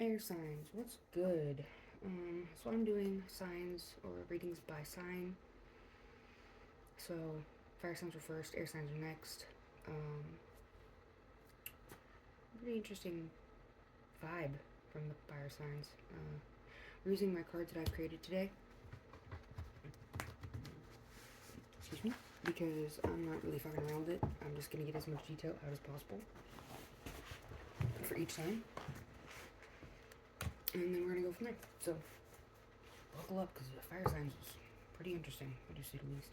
Air signs, what's good? So I'm doing signs or readings by sign. So fire signs are first, air signs are next. Um, Pretty interesting vibe from the fire signs. We're using my cards that I've created today. Excuse me, because I'm not really fucking around with it. I'm just gonna get as much detail out as possible for each sign, and then we're gonna go from there. So buckle up, because the fire signs is pretty interesting, to say the least.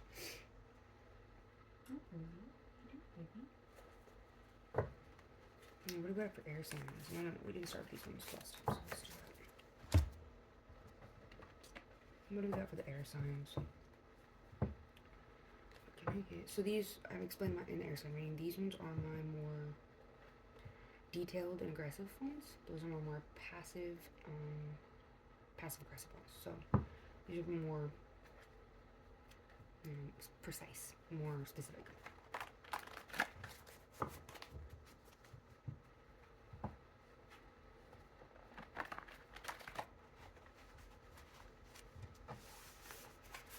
What do we got for air signs? No, we didn't start these ones last time, so let's do that. What do we got for the air signs? So these, I've explained in air sign reading. These ones are my more detailed and aggressive ones. Those are my more passive aggressive ones. So these are more precise, more specific.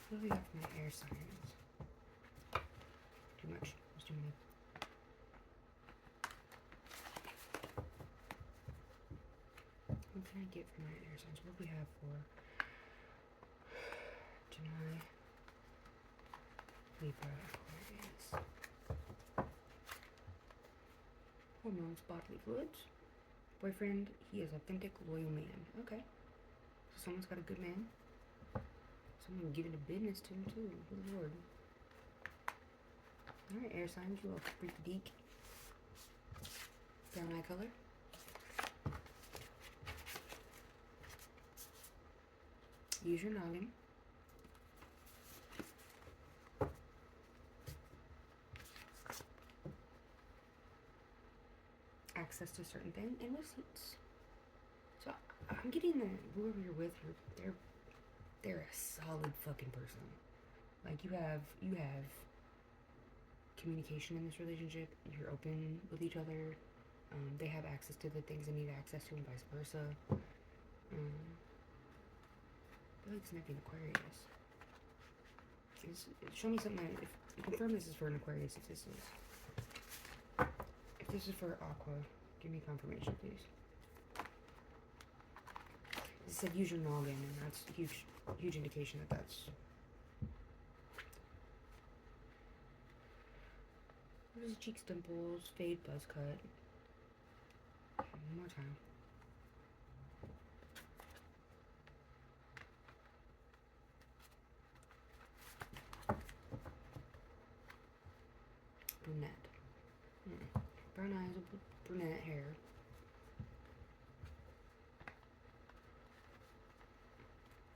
What do we got for my air signs? Too much. There's too many. What can I get for my air signs? What do we have for Gemini, Libra, Aquarius? Hormones, bodily fluids. Boyfriend, he is authentic, loyal man. Okay. So someone's got a good man. Someone giving a business to him too. Good lord. Alright, air signs, you all freak deek. Brown eye color. Use your noggin. Access to certain things and receipts. So I'm getting that whoever you're with, they're a solid fucking person. Like you have communication in this relationship. You're open with each other. They have access to the things they need access to, and vice versa. I feel like this might be an Aquarius. Show me something that, if confirm this is for an Aquarius. If this is for Aqua, give me confirmation, please. It said use your noggin, and that's a huge indication that that's. There's cheeks, dimples, fade, buzz cut. One more time. Brunette. Brown eyes, brunette hair.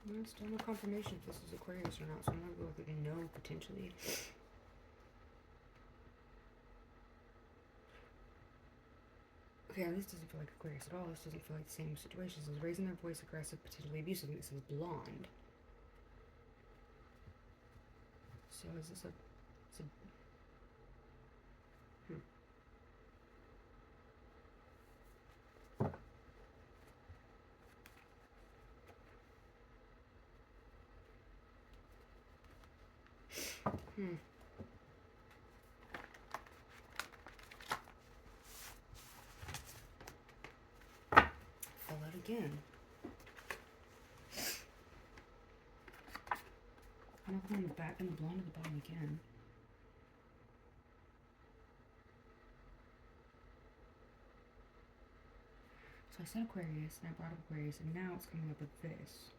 Well, still no confirmation if this is Aquarius or not, so I'm gonna go with a no potentially. Okay, this doesn't feel like Aquarius at all. This doesn't feel like the same situation. This is raising their voice, aggressive, potentially abusive. This is blonde. So is this a Fell out again. Nothing on the back and the blonde at the bottom again. So I said Aquarius, and I brought up Aquarius, and now it's coming up with this.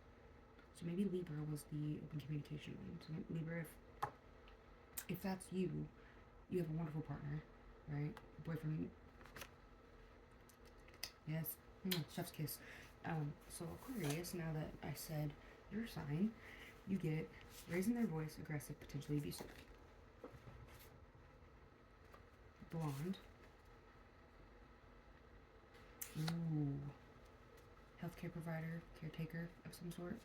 So maybe Libra was the open communication one. So Libra, if that's you, you have a wonderful partner, right? Boyfriend. Yes. Chef's kiss. So Aquarius, now that I said your sign, you get raising their voice, aggressive, potentially abusive. Blonde. Ooh. Healthcare provider, caretaker of some sort.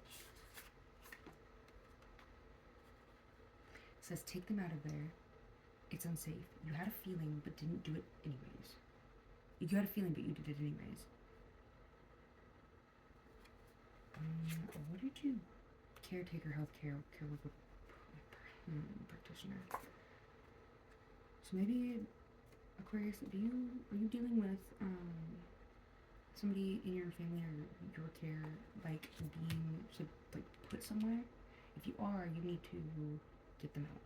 Says take them out of there. It's unsafe. You had a feeling but didn't do it anyways. You had a feeling but you did it anyways. you? Caretaker, healthcare, care worker, practitioner. So maybe Aquarius, are you dealing with somebody in your family or your care like being like put somewhere? If you are, you need to get them out.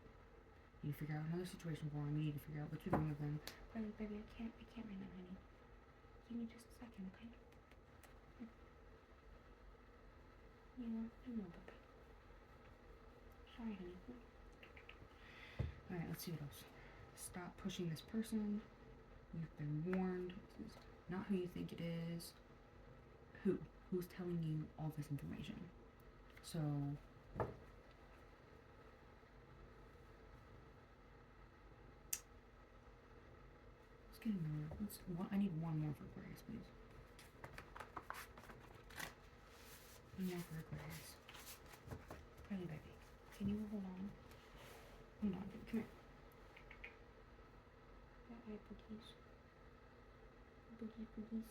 You need to figure out another situation for them. You need to figure out what you're doing with them. Baby, I can't right now, honey. Give me just a second, okay? Yeah, I know, baby. Sorry, honey. Alright, let's see what else. Stop pushing this person. You've been warned. This is not who you think it is. Who? Who's telling you all this information? So, let's get another. I need one more for Aquarius, please. One more for Aquarius. Really, baby. Can you hold on? Hold on, baby. Come here. Eye boogies. Boogies.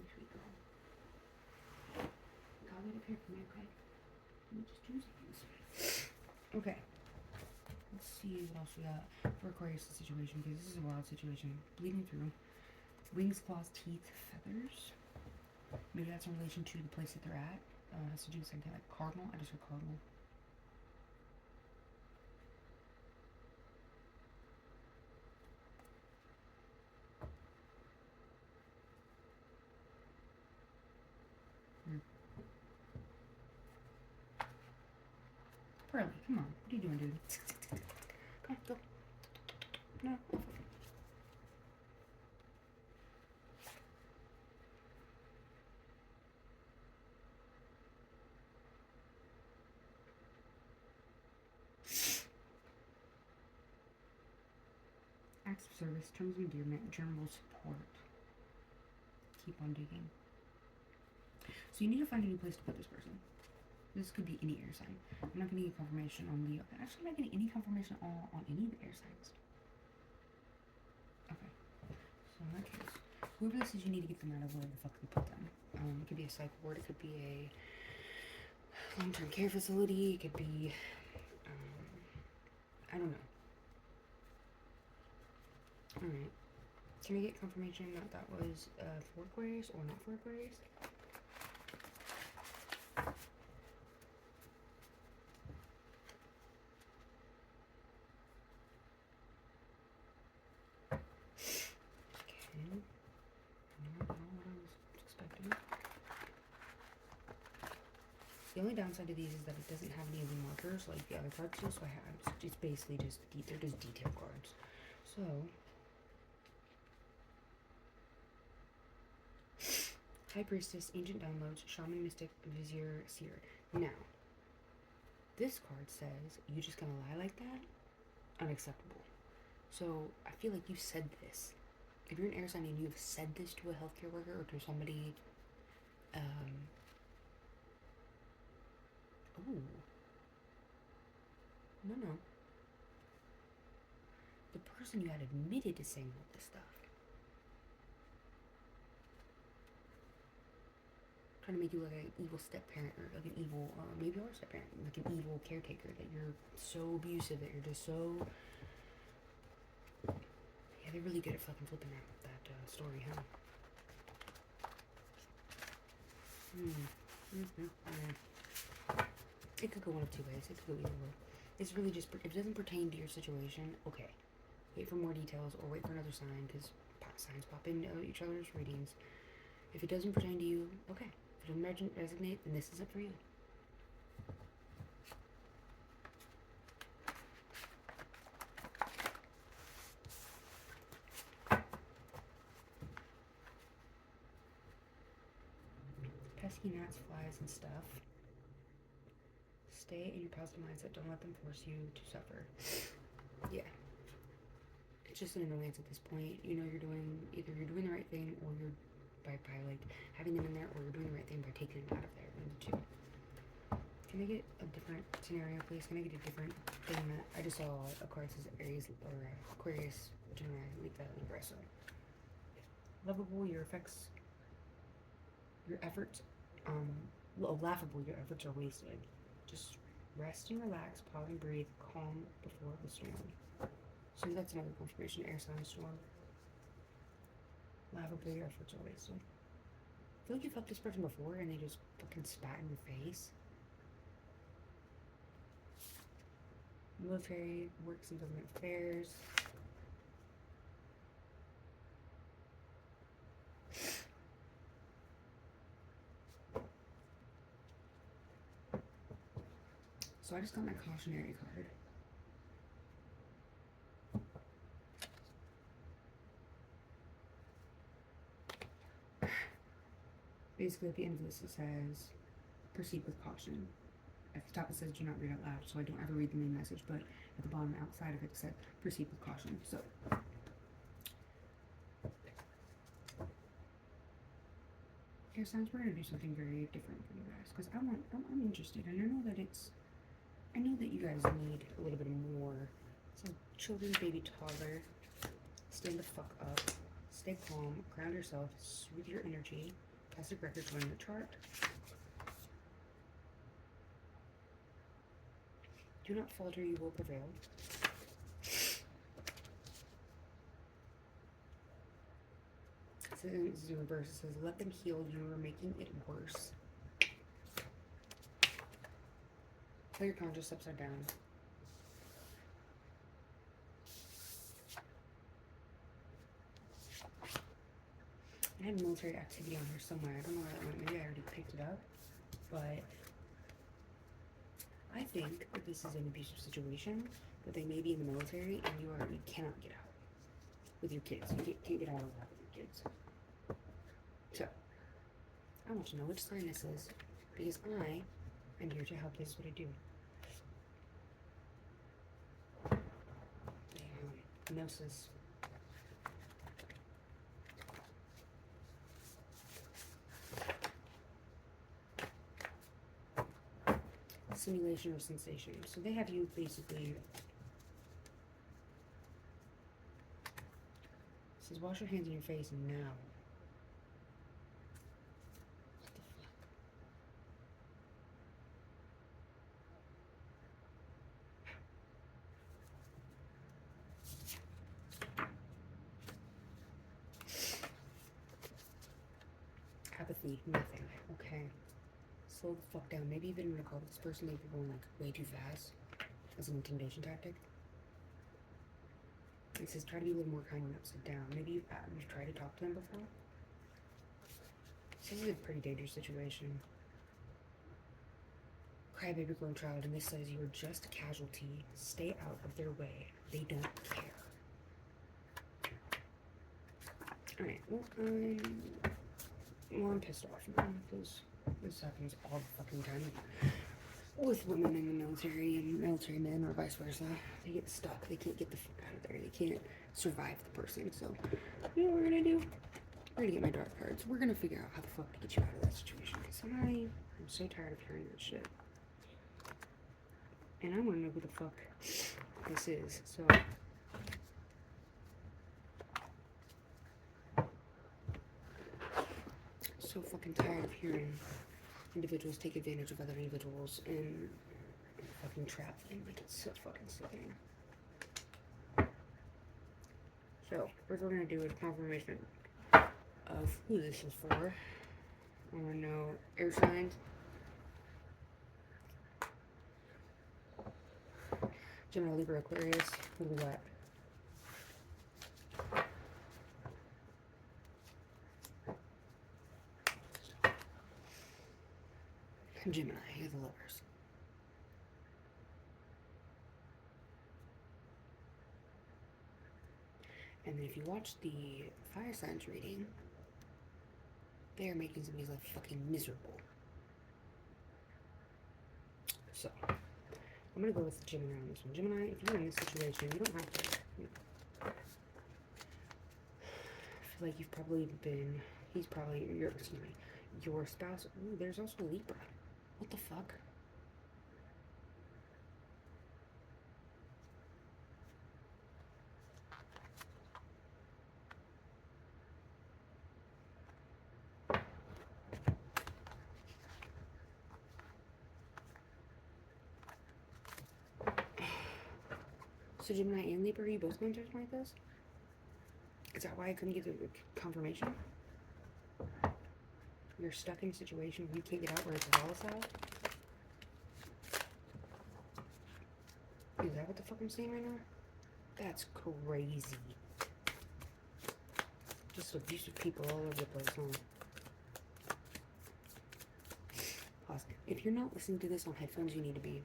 Sweet girl. I'll get up here for me, okay? Let me just do things. Okay. Let's see what else we got for Aquarius' situation, because this is a wild situation. Bleeding through. Wings, claws, teeth, feathers. Maybe that's in relation to the place that they're at. Has to do with something like cardinal. I just heard cardinal. Pearly, come on. What are you doing, dude? Come on, go. No. Acts of service, terms of endearment, general support. Keep on digging. So you need to find a new place to put this person. This could be any air sign. I'm not getting any confirmation on Leo. Actually, I'm not getting any confirmation on any of the air signs. Okay. So in that case, whoever this is, you need to get them out of where the fuck you put them. It could be a psych ward. It could be a long-term care facility. It could be, I don't know. Alright. Can I get confirmation that was for Aquarius or not for Aquarius? Okay. Not what I was expecting. The only downside to these is that it doesn't have any of the markers like the other cards do, so it's basically just, they're just detail cards. So, High Priestess, Ancient Downloads, Shaman, Mystic, Vizier, Seer. Now, this card says, you just gonna lie like that? Unacceptable. So, I feel like you said this. If you're an air sign and you have said this to a healthcare worker or to somebody, ooh. No. The person you had admitted to saying all this stuff. Trying to make you like an evil step-parent or like an evil, maybe you are a step-parent, like an evil caretaker, that you're so abusive, that you're just so... Yeah, they're really good at fucking flipping that story, huh? It could go one of two ways. It could go either way. It's really just, if it doesn't pertain to your situation, okay. Wait for more details or wait for another sign, because signs pop into each other's readings. If it doesn't pertain to you, okay. If it doesn't resonate, then this isn't for you. Pesky gnats, flies, and stuff. Stay in your positive mindset. Don't let them force you to suffer. Yeah. It's just an annoyance at this point. You know you're doing, either you're doing the right thing or you're by like having them in there, or you're doing the right thing by taking them out of there. One of the two. Can I get a different scenario, please? Can I get a different thing that I just saw a card that says Aries or Aquarius, Gemini, Libra. So lovable, your effects, your efforts, laughable, your efforts are wasted. Just rest and relax, pause and breathe, calm before the storm. So that's another confirmation, air sign storm. Laughable, your efforts are wasted. I feel like you fucked this person before and they just fucking spat in your face. Military, works and government affairs. So I just got my cautionary card. Basically, at the end of this, it says, proceed with caution. At the top, it says, do not read out loud, so I don't ever read the main message, but at the bottom, outside of it, it said, proceed with caution. So, air signs, we're going to do something very different for you guys, because I'm interested, and I know that you guys need a little bit more. So, children, baby, toddler, stand the fuck up, stay calm, ground yourself, soothe your energy, Plastic records running the chart. Do not falter, you will prevail. This is in reverse. It says, let them heal, you are making it worse. Tell your conscious upside down. I had military activity on here somewhere. I don't know where that went. Maybe I already picked it up. But I think that this is an abusive situation, that they may be in the military and you cannot get out with your kids. You can't get out of that with your kids. So, I want to know which sign this is, because I am here to help. This is what I do. Damn. Gnosis. Simulation or sensation. So they have you basically. It says wash your hands in your face now. What the fuck? Apathy, nothing. Okay. Slow the fuck down. Maybe you didn't recall this person may be going like way too fast as an intimidation tactic. It says try to be a little more kind and upside down. Maybe you've tried to talk to them before. This is a pretty dangerous situation. Crybaby girl child, and this says you are just a casualty. Stay out of their way. They don't care. Alright, well, I'm pissed off now because this happens all the fucking time with women in the military and military men, or vice versa. They get stuck. They can't get the fuck out of there. They can't survive the person. So, you know what we're gonna do? We're gonna get my dark cards. We're gonna figure out how the fuck to get you out of that situation. Because I'm so tired of hearing that shit. And I wanna know who the fuck this is. So. So fucking tired of hearing individuals take advantage of other individuals and fucking trap them. Like, it's so fucking sickening. So, what we're gonna do is confirmation of who this is for. I wanna know air signs. Gemini, Libra, Aquarius. What do we got? Gemini, you're the lovers. And then if you watch the fire signs reading, they are making somebody's life fucking miserable. So, I'm gonna go with Gemini on this one. Gemini, if you're in this situation, you don't have to. I feel like you've probably been. He's probably your spouse. Ooh, there's also Libra. What the fuck? So Gemini and Libra, are you both going through something like this? Is that why I couldn't get the confirmation? You're stuck in a situation where you can't get out, where it's volatile? Is that what the fuck I'm seeing right now? That's crazy. Just abusive people all over the place, huh? Pause. If you're not listening to this on headphones, you need to be.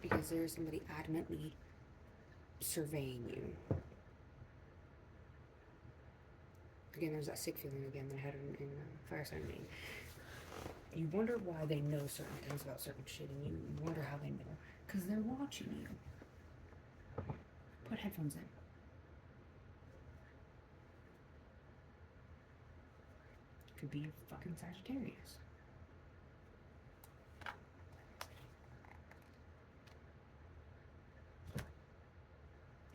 Because there is somebody adamantly surveying you. Again, there's that sick feeling again that I had in Fire Sign Maine. You wonder why they know certain things about certain shit, and you wonder how they know. Because they're watching you. Put headphones in. Could be a fucking Sagittarius.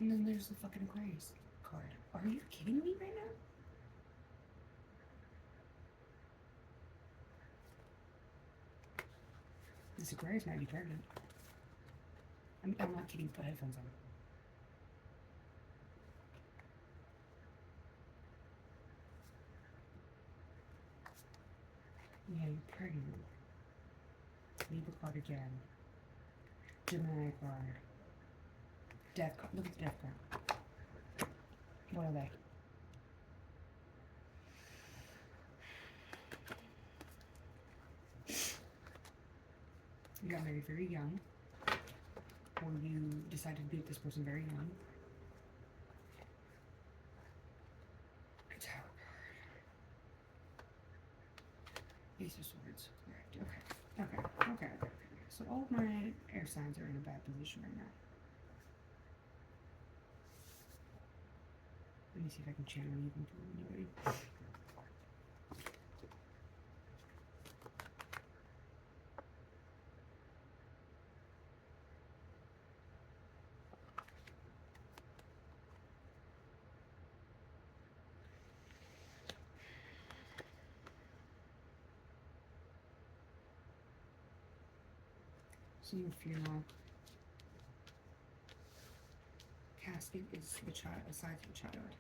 And then there's the fucking Aquarius card. Are you kidding me right now? This Aquarius might be pregnant. I'm not kidding. Put headphones on. Yeah, you're pregnant. Libra card again. Gemini card. Death card. Look at the death card. What are they? You got married very young. Or you decided to be with this person very young. Tower card. Ace of Swords. Correct. Okay. So all of my air signs are in a bad position right now. Let me see if I can channel anything from anybody. So your funeral casket is the child, aside from the child.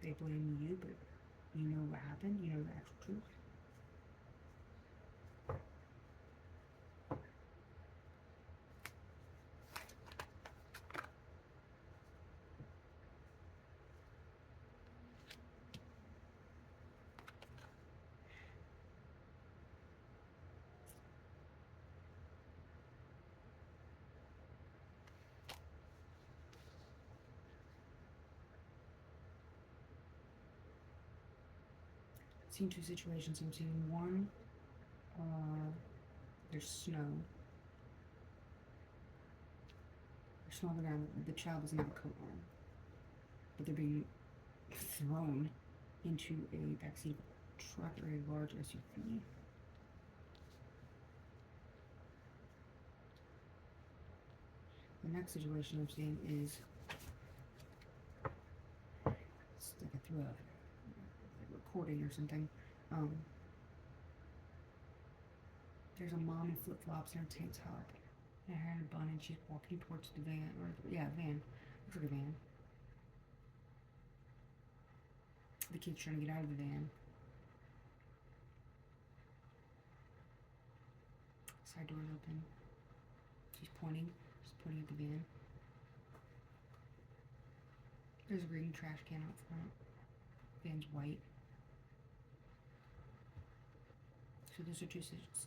They blame you, but you know what happened. You know the actual truth. Seeing two situations. I'm seeing one, there's snow. There's snow on the ground. The child doesn't have a coat on, but they're being thrown into a backseat of a truck or a large SUV. The next situation I'm seeing is it's like a through a recording or something. There's a mom in flip-flops and her tank top and her hair in a bun, and she's walking towards the van, van. Looks like a van. The kid's trying to get out of the van. Side door's open. She's pointing at the van. There's a green trash can out front. Van's white. So those are two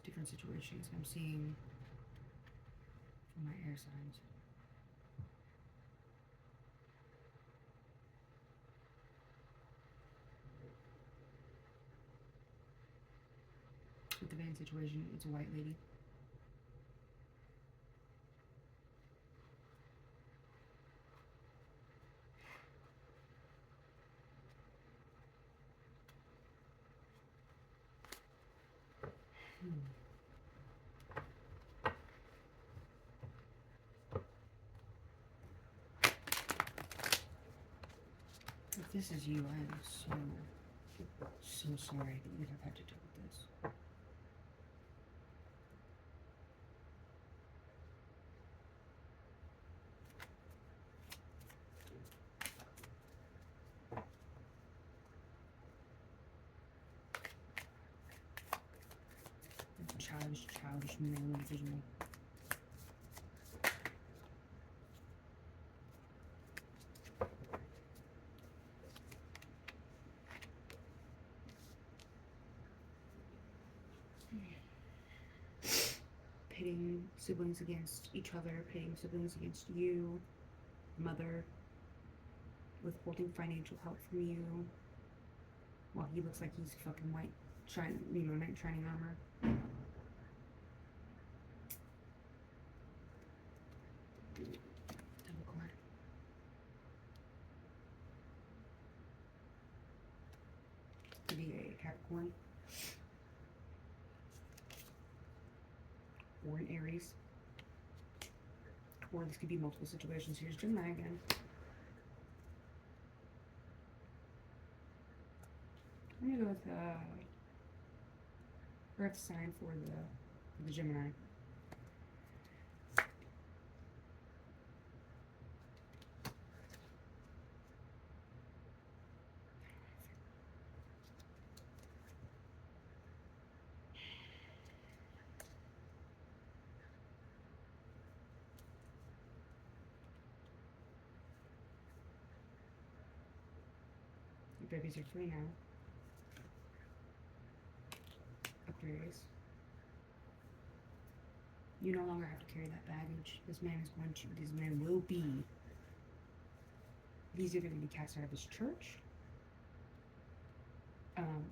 different situations I'm seeing for my air signs. With the van situation, it's a white lady. If this is you, I am so So sorry that you have had to deal with this. Childish male individual. Pitting siblings against each other, pitting siblings against you, mother, withholding financial help from you, while he looks like he's fucking white, knight in shining armor. Double card. Could be a Capricorn. Or an Aries. Or this could be multiple situations. Here's Gemini again. I'm gonna go with Earth sign for the Gemini. Your babies are free now. Aquarius. You no longer have to carry that baggage. This man will be, he's either going to be cast out of his church,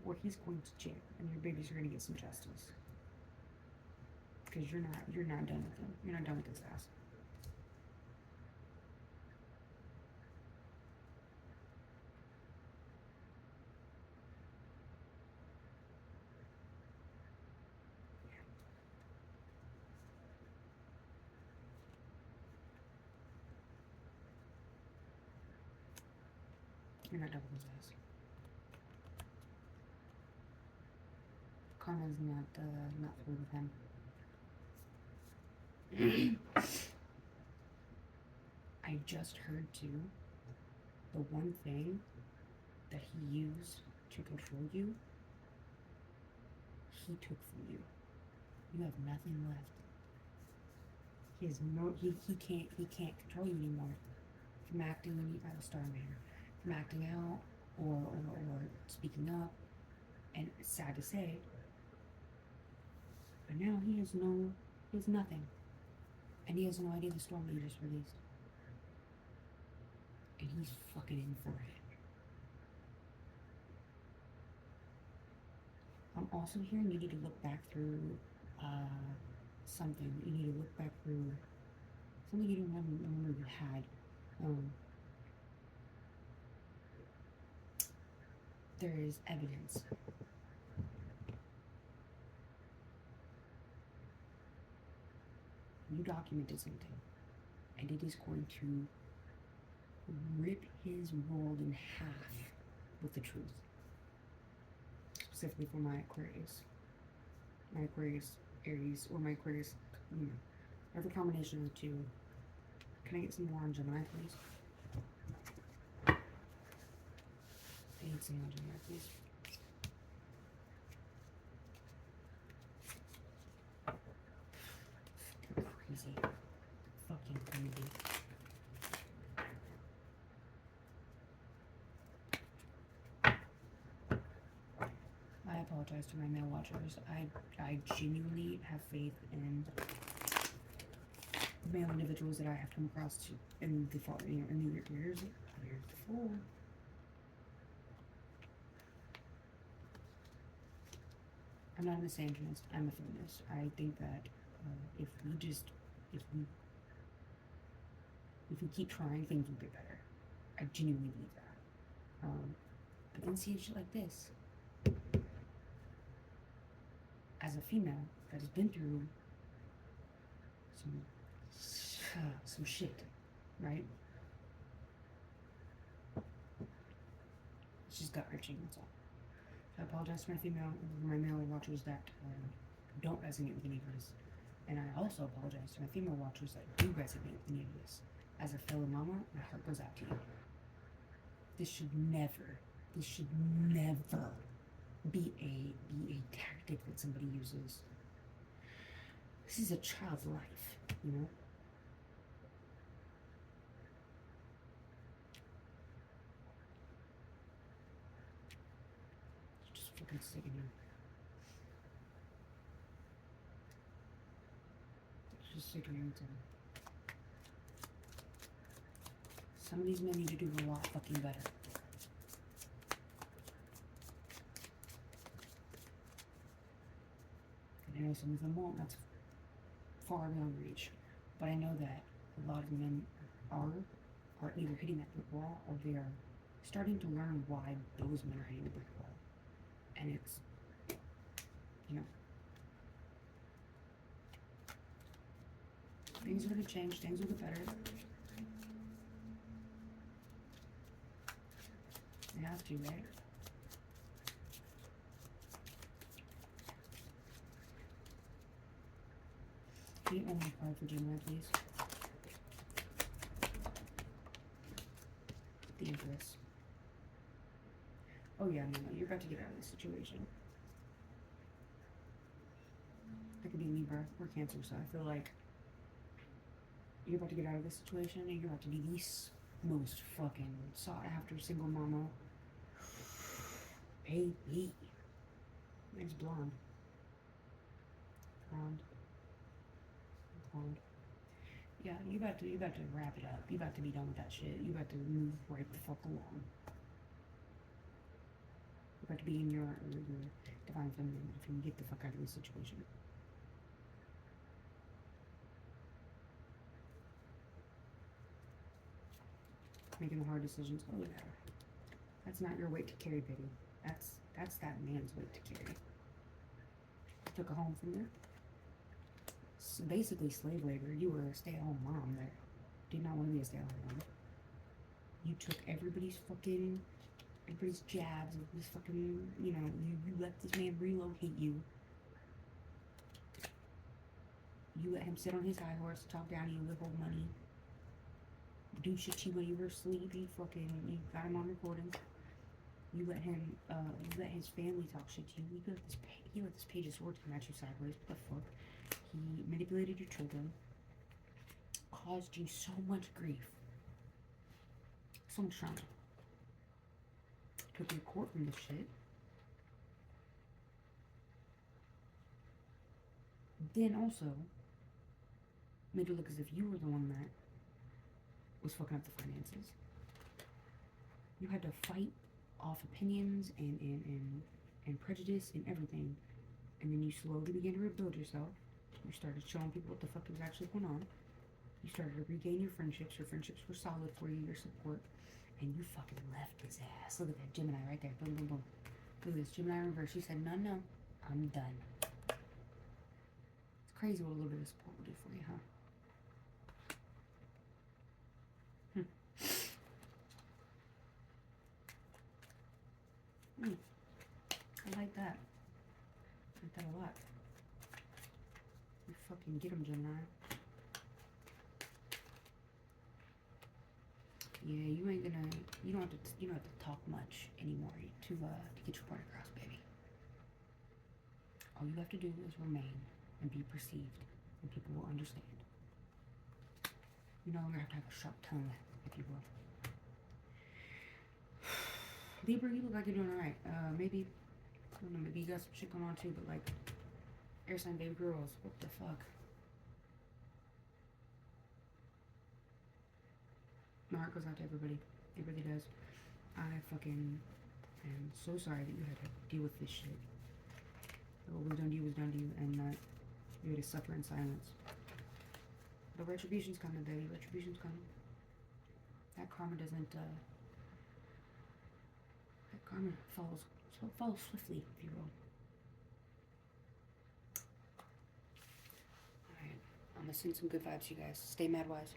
or he's going to jail, and your babies are going to get some justice. Because you're not done with him. You're not done with his ass. You're not done with his ass. Karma's not through with him. I just heard too, the one thing that he used to control you, he took from you. You have nothing left. He can't control you anymore. From acting, I will start here. From acting out or speaking up, and it's sad to say, but now he has nothing, and he has no idea the storm that you just released, and he's fucking in for it. I'm also hearing you need to look back through something. You need to look back through something you don't remember you had. There is evidence. You documented something, and it is going to rip his world in half with the truth. Specifically for my Aquarius, Aries, or my Aquarius, every combination of the two. Can I get some more on Gemini, please? I need some more Gemini, please. Crazy. Fucking crazy. I apologize to my male watchers. I genuinely have faith in male individuals that I have come across in the years before. I'm not a misandrist. I'm a feminist. I think that if we keep trying, things will get better. I genuinely believe that. But then seeing shit like this, as a female that has been through some shit, right? It's just gut wrenching, that's all. I apologize to my male watchers that don't resonate with any of this. And I also apologize to my female watchers that do resonate with any of this. As a fellow mama, my heart goes out to you. This should never be a tactic that somebody uses. This is a child's life, you know? It's just fucking sickening. It's just sickening to me. Some of these men need to do a lot fucking better. And I know some of them won't, that's far beyond reach. But I know that a lot of men are either hitting that brick wall or they are starting to learn why those men are hitting the brick wall. And it's, you know, things are going to change, things will get better. They have to, right? Can you only card for Gemini, please? The Empress. Oh yeah, no, you're about to get out of this situation. That could be Libra or Cancer, so I feel like you're about to get out of this situation and you're about to be the most fucking sought after single mama. Baby. Nice blonde. Blonde. Yeah, you about to wrap it up. You about to be done with that shit. You about to move right the fuck along. You about to be in your divine feminine if you can get the fuck out of this situation. Making the hard decisions. Oh yeah. That's not your weight to carry, baby. That's that man's weight to carry. Took a home from there. It's basically slave labor. You were a stay-at-home mom that did not want to be a stay-at-home mom. You took everybody's jabs, this fucking, you know, you let this man relocate you. You let him sit on his high horse, talk down to you, withhold money, do shit to you when you were asleep. You got him on recording. You let his family talk shit to you. He let this page of swords come at you sideways. What the fuck? He manipulated your children, caused you so much grief, so much trauma. Took your court from this shit. Then also made it look as if you were the one that was fucking up the finances. You had to fight off opinions and prejudice and everything. And then you slowly began to rebuild yourself. You started showing people what the fuck was actually going on. You started to regain your friendships. Your friendships were solid for you, your support. And you fucking left his ass. Look at that Gemini right there. Boom, boom, boom. Look at this Gemini reverse. You said, no, I'm done. It's crazy what a little bit of support will do for you, huh? I like that. I like that a lot. You fucking get him, Gemini. Yeah, you don't have to talk much anymore to get your point across, baby. All you have to do is remain and be perceived, and people will understand. You no longer have to have a sharp tongue, if you will. Libra, you look like you're doing alright. Maybe, I don't know, maybe you got some shit going on too, but like, air sign baby girls, what the fuck? My heart goes out to everybody. It really does. I fucking am so sorry that you had to deal with this shit. What was done to you was done to you, and that you had to suffer in silence. But retribution's coming, baby. Retribution's coming. That karma doesn't, that karma falls swiftly, if you will. Alright, I'm gonna send some good vibes to you guys. Stay MadWyze.